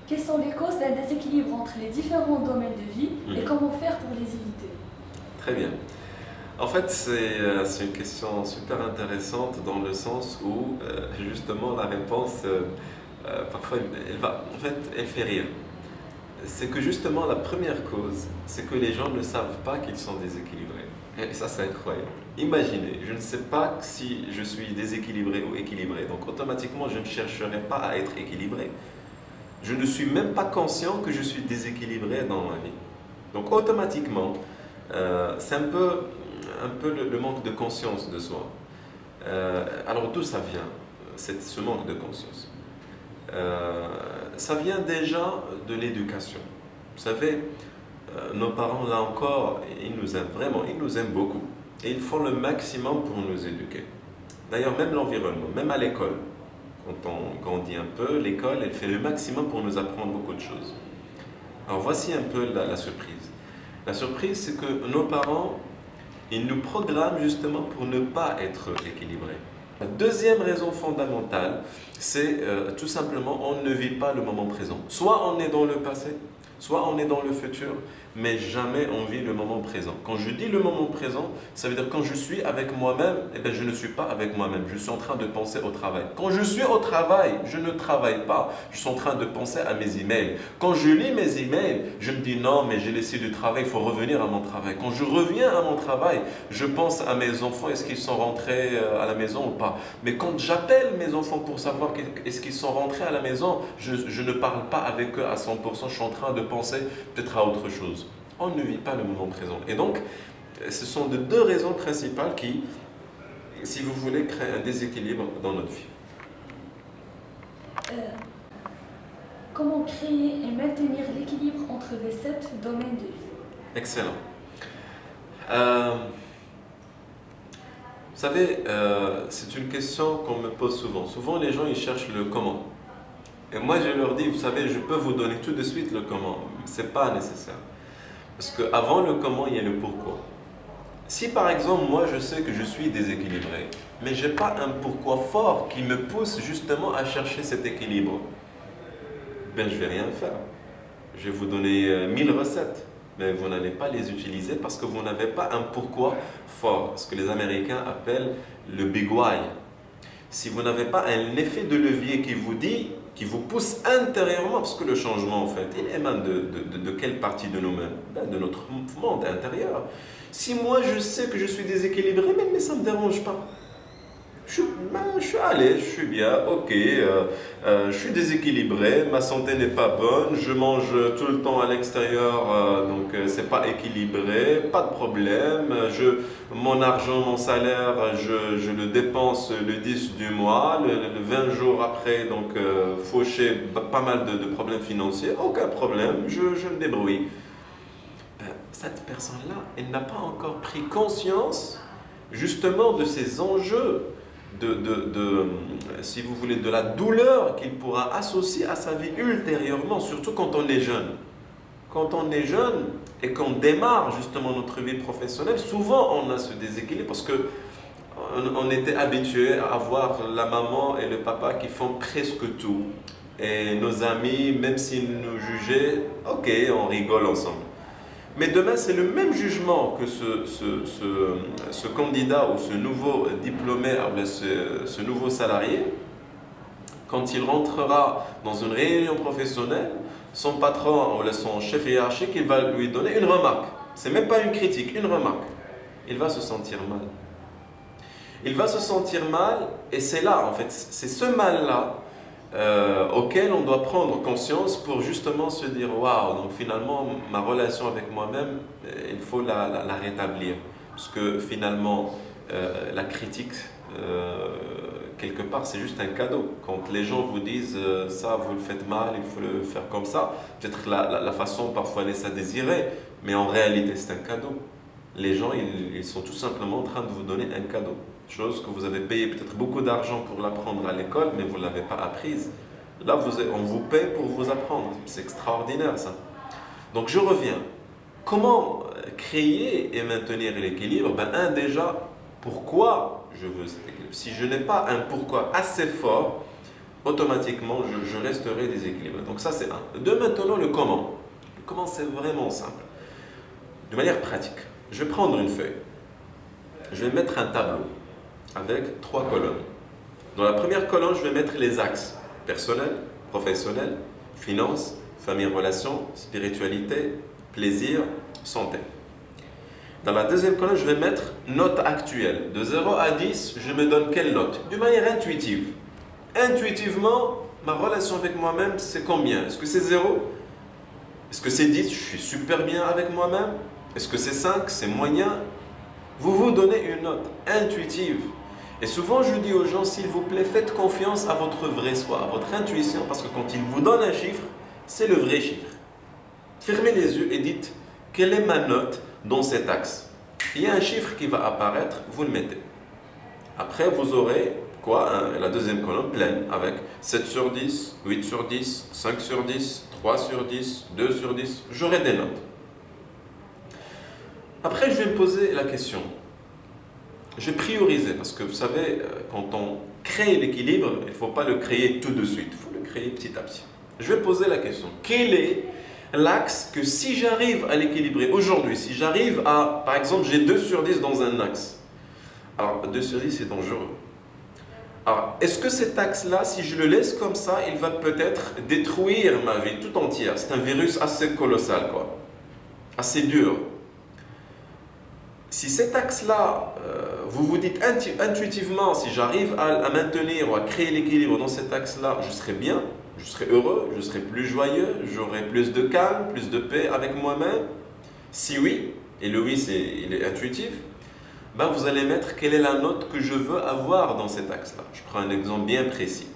Quelles sont les causes d'un déséquilibre entre les différents domaines de vie et comment faire pour les éviter? Très bien. En fait, c'est une question super intéressante dans le sens où, justement, la réponse, parfois, elle fait rire. C'est que justement, la première cause, c'est que les gens ne savent pas qu'ils sont déséquilibrés. Et ça, c'est incroyable. Imaginez, je ne sais pas si je suis déséquilibré ou équilibré, donc automatiquement, je ne chercherai pas à être équilibré. Je ne suis même pas conscient que je suis déséquilibré dans ma vie. Donc automatiquement, c'est un peu le manque de conscience de soi. Alors d'où ça vient, ce manque de conscience? Ça vient déjà de l'éducation. Vous savez, nos parents, là encore, ils nous aiment vraiment, ils nous aiment beaucoup. Et ils font le maximum pour nous éduquer. D'ailleurs, même l'environnement, même à l'école, quand on grandit un peu, l'école, elle fait le maximum pour nous apprendre beaucoup de choses. Alors voici un peu la surprise. La surprise, c'est que nos parents, ils nous programment justement pour ne pas être équilibrés. La deuxième raison fondamentale, c'est tout simplement, on ne vit pas le moment présent. Soit on est dans le passé, soit on est dans le futur, mais jamais on vit le moment présent. Quand je dis le moment présent, ça veut dire quand je suis avec moi-même, eh bien, je ne suis pas avec moi-même. Je suis en train de penser au travail. Quand je suis au travail, je ne travaille pas. Je suis en train de penser à mes emails. Quand je lis mes emails, je me dis non, mais j'ai laissé du travail, il faut revenir à mon travail. Quand je reviens à mon travail, je pense à mes enfants, est-ce qu'ils sont rentrés à la maison ou pas. Mais quand j'appelle mes enfants pour savoir est-ce qu'ils sont rentrés à la maison, je ne parle pas avec eux à 100%, je suis en train de penser peut-être à autre chose. On ne vit pas le moment présent. Et donc, ce sont de deux raisons principales qui, si vous voulez, créent un déséquilibre dans notre vie. Comment créer et maintenir l'équilibre entre les 7 domaines de vie? Excellent. Vous savez, c'est une question qu'on me pose souvent. Souvent, les gens, ils cherchent le comment. Et moi, je leur dis, vous savez, je peux vous donner tout de suite le comment. Ce n'est pas nécessaire. Parce qu'avant le comment, il y a le pourquoi. Si par exemple, moi je sais que je suis déséquilibré, mais je n'ai pas un pourquoi fort qui me pousse justement à chercher cet équilibre, ben je ne vais rien faire. Je vais vous donner 1000 recettes, mais vous n'allez pas les utiliser parce que vous n'avez pas un pourquoi fort, ce que les Américains appellent le big why. Si vous n'avez pas un effet de levier qui vous dit, qui vous pousse intérieurement, parce que le changement, en fait, il émane de quelle partie de nous-mêmes? De notre monde intérieur. Si moi, je sais que je suis déséquilibré, mais ça ne me dérange pas. Je suis allé, je suis bien, ok, je suis déséquilibré, ma santé n'est pas bonne, je mange tout le temps à l'extérieur, donc c'est pas équilibré, pas de problème, mon argent, mon salaire, je le dépense le 10 du mois, le 20 jours après, donc fauché, pas mal de problèmes financiers, aucun problème, je me débrouille. Cette personne-là, elle n'a pas encore pris conscience justement de ces enjeux, si vous voulez, de la douleur qu'il pourra associer à sa vie ultérieurement, surtout quand on est jeune. Quand on est jeune et qu'on démarre justement notre vie professionnelle, souvent on a ce déséquilibre parce que on était habitué à voir la maman et le papa qui font presque tout. Et nos amis, même s'ils nous jugeaient, ok, on rigole ensemble. Mais demain, c'est le même jugement que ce candidat ou ce nouveau diplômé, ce nouveau salarié, quand il rentrera dans une réunion professionnelle, son patron ou son chef hiérarchique, il va lui donner une remarque. Ce n'est même pas une critique, une remarque. Il va se sentir mal. Il va se sentir mal et c'est là, en fait, c'est ce mal-là auquel on doit prendre conscience pour justement se dire waouh, donc finalement ma relation avec moi-même, il faut la rétablir parce que finalement la critique quelque part c'est juste un cadeau. Quand les gens vous disent ça vous le faites mal, il faut le faire comme ça, peut-être la façon parfois laisse à désirer, mais en réalité c'est un cadeau. Les gens ils sont tout simplement en train de vous donner un cadeau. Chose que vous avez payé peut-être beaucoup d'argent pour l'apprendre à l'école, mais vous ne l'avez pas apprise. Là, on vous paie pour vous apprendre. C'est extraordinaire ça. Donc je reviens. Comment créer et maintenir l'équilibre? Déjà, pourquoi je veux cet équilibre? Si je n'ai pas un pourquoi assez fort, automatiquement, je resterai déséquilibré. Donc ça, c'est un. Deux, maintenant, le comment. Le comment, c'est vraiment simple. De manière pratique, je vais prendre une feuille. Je vais mettre un tableau avec 3 colonnes. Dans la première colonne, je vais mettre les axes personnel, professionnel, finance, famille, relations, spiritualité, plaisir, santé. Dans la deuxième colonne, je vais mettre note actuelle. De 0 à 10, je me donne quelle note? De manière intuitive. Intuitivement, ma relation avec moi-même, c'est combien? Est-ce que c'est 0? Est-ce que c'est 10? Je suis super bien avec moi-même? Est-ce que c'est 5? C'est moyen? Vous vous donnez une note intuitive. Et souvent, je dis aux gens, s'il vous plaît, faites confiance à votre vrai soi, à votre intuition, parce que quand il vous donne un chiffre, c'est le vrai chiffre. Fermez les yeux et dites, quelle est ma note dans cet axe? Il y a un chiffre qui va apparaître, vous le mettez. Après, vous aurez quoi? La deuxième colonne pleine avec 7 sur 10, 8 sur 10, 5 sur 10, 3 sur 10, 2 sur 10. J'aurai des notes. Après, je vais me poser la question. Je vais prioriser parce que vous savez, quand on crée l'équilibre, il ne faut pas le créer tout de suite, il faut le créer petit à petit. Je vais poser la question, quel est l'axe que si j'arrive à l'équilibrer aujourd'hui, si j'arrive à, par exemple, j'ai 2 sur 10 dans un axe. Alors, 2 sur 10, c'est dangereux. Alors, est-ce que cet axe-là, si je le laisse comme ça, il va peut-être détruire ma vie tout entière? C'est un virus assez colossal, quoi. Assez dur. Si cet axe-là, vous vous dites intuitivement, si j'arrive à maintenir ou à créer l'équilibre dans cet axe-là, je serai bien, je serai heureux, je serai plus joyeux, j'aurai plus de calme, plus de paix avec moi-même. Si oui, et le oui, il est intuitif, vous allez mettre quelle est la note que je veux avoir dans cet axe-là. Je prends un exemple bien précis.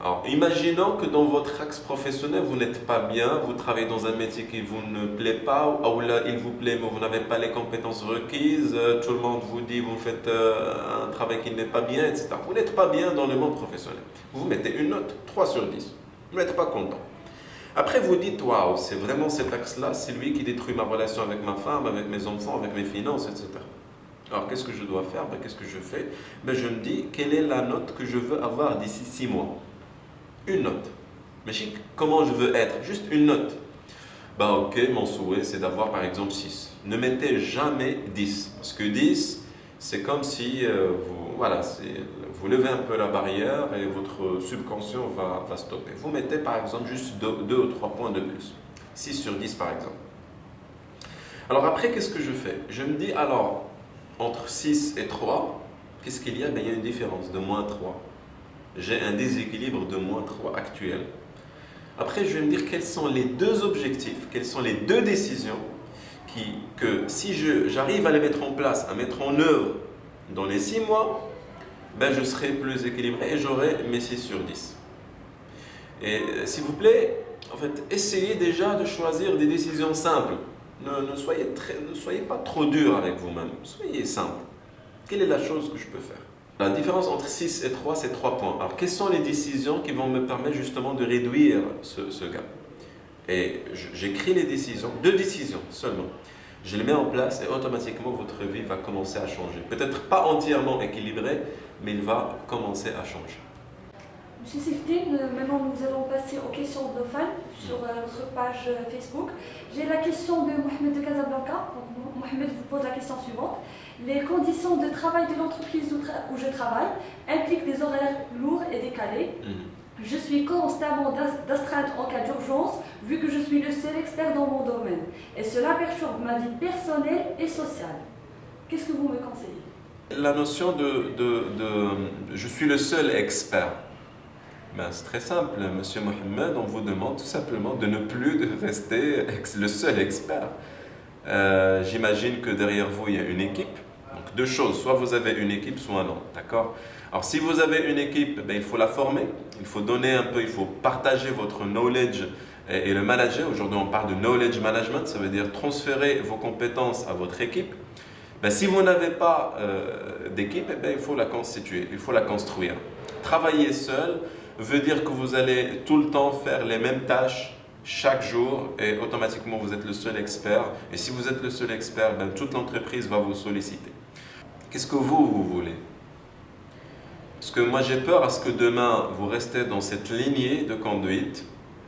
Alors, imaginons que dans votre axe professionnel, vous n'êtes pas bien, vous travaillez dans un métier qui vous ne plaît pas, ou là, il vous plaît, mais vous n'avez pas les compétences requises, tout le monde vous dit, vous faites un travail qui n'est pas bien, etc. Vous n'êtes pas bien dans le monde professionnel. Vous mettez une note, 3 sur 10. Vous n'êtes pas content. Après, vous dites, waouh, c'est vraiment cet axe-là, c'est lui qui détruit ma relation avec ma femme, avec mes enfants, avec mes finances, etc. Alors, qu'est-ce que je dois faire? Qu'est-ce que je fais? Je me dis, quelle est la note que je veux avoir d'ici 6 mois? Une note. Mais comment je veux être? Juste une note. Ok, mon souhait, c'est d'avoir par exemple 6. Ne mettez jamais 10. Parce que 10, c'est comme si vous levez un peu la barrière et votre subconscient va stopper. Vous mettez par exemple juste 2 ou 3 points de plus. 6 sur 10 par exemple. Alors après, qu'est-ce que je fais? Je me dis alors, entre 6 et 3, qu'est-ce qu'il y a? Il y a une différence de moins 3. J'ai un déséquilibre de moins 3 actuel. Après, je vais me dire quels sont les 2 objectifs, quelles sont les 2 décisions que si j'arrive à les mettre en place, à mettre en œuvre dans les 6 mois, je serai plus équilibré et j'aurai mes 6 sur 10. Et s'il vous plaît, en fait, essayez déjà de choisir des décisions simples. Ne soyez pas trop dur avec vous-même, soyez simple. Quelle est la chose que je peux faire? La différence entre 6 et 3, c'est 3 points. Alors, quelles sont les décisions qui vont me permettre justement de réduire ce gap? Et j'écris les décisions, 2 décisions seulement. Je les mets en place et automatiquement, votre vie va commencer à changer. Peut-être pas entièrement équilibré, mais il va commencer à changer. Monsieur Siltine, maintenant nous allons passer aux questions de nos fans sur notre page Facebook. J'ai la question de Mohamed de Casablanca. Donc, Mohamed vous pose la question suivante. Les conditions de travail de l'entreprise où je travaille impliquent des horaires lourds et décalés. Je suis constamment d'astreinte en cas d'urgence, vu que je suis le seul expert dans mon domaine. Et cela perturbe ma vie personnelle et sociale. Qu'est-ce que vous me conseillez? La notion je suis le seul expert. C'est très simple, Monsieur Mohamed, on vous demande tout simplement de ne plus rester le seul expert. J'imagine que derrière vous, il y a une équipe. Donc 2 choses, soit vous avez une équipe, soit non, d'accord? Alors si vous avez une équipe, il faut la former, il faut donner un peu, il faut partager votre knowledge et le manager. Aujourd'hui, on parle de knowledge management, ça veut dire transférer vos compétences à votre équipe. Si vous n'avez pas d'équipe, il faut la constituer, il faut la construire. Travailler seul veut dire que vous allez tout le temps faire les mêmes tâches chaque jour et automatiquement vous êtes le seul expert. Et si vous êtes le seul expert, ben, toute l'entreprise va vous solliciter. Qu'est-ce que vous voulez? Parce que moi j'ai peur à ce que demain vous restez dans cette lignée de conduite.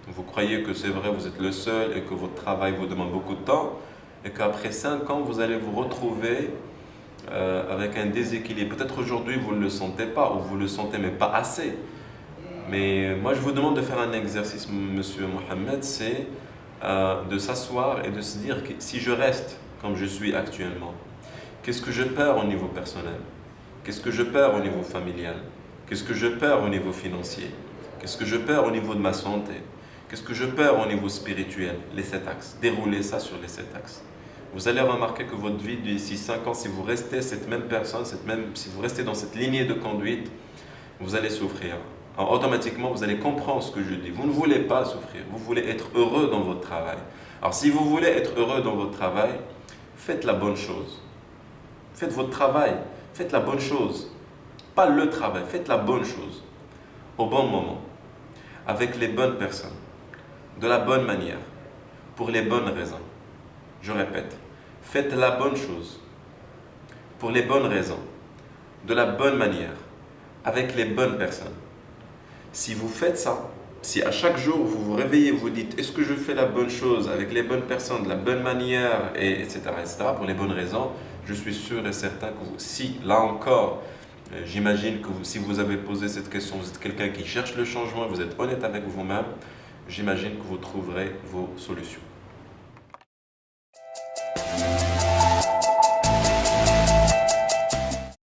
Vous croyez que c'est vrai, vous êtes le seul et que votre travail vous demande beaucoup de temps. Et qu'après 5 ans, vous allez vous retrouver avec un déséquilibre. Peut-être aujourd'hui vous ne le sentez pas ou vous le sentez mais pas assez. Mais moi je vous demande de faire un exercice, Monsieur Mohamed, c'est de s'asseoir et de se dire que si je reste comme je suis actuellement, qu'est-ce que je perds au niveau personnel? Qu'est-ce que je perds au niveau familial? Qu'est-ce que je perds au niveau financier? Qu'est-ce que je perds au niveau de ma santé? Qu'est-ce que je perds au niveau spirituel? Les 7 axes. Déroulez ça sur les 7 axes. Vous allez remarquer que votre vie d'ici 5 ans, si vous restez cette même personne, si vous restez dans cette lignée de conduite, vous allez souffrir. Alors, automatiquement, vous allez comprendre ce que je dis. Vous ne voulez pas souffrir, vous voulez être heureux dans votre travail. Alors si vous voulez être heureux dans votre travail, faites la bonne chose. Faites votre travail, faites la bonne chose. Pas le travail, faites la bonne chose. Au bon moment, avec les bonnes personnes, de la bonne manière, pour les bonnes raisons. Je répète, faites la bonne chose, pour les bonnes raisons, de la bonne manière, avec les bonnes personnes. Si vous faites ça, si à chaque jour vous vous réveillez, vous dites est-ce que je fais la bonne chose avec les bonnes personnes, de la bonne manière, etc., pour les bonnes raisons, je suis sûr et certain que si, là encore, j'imagine que si vous avez posé cette question, vous êtes quelqu'un qui cherche le changement, vous êtes honnête avec vous-même, j'imagine que vous trouverez vos solutions.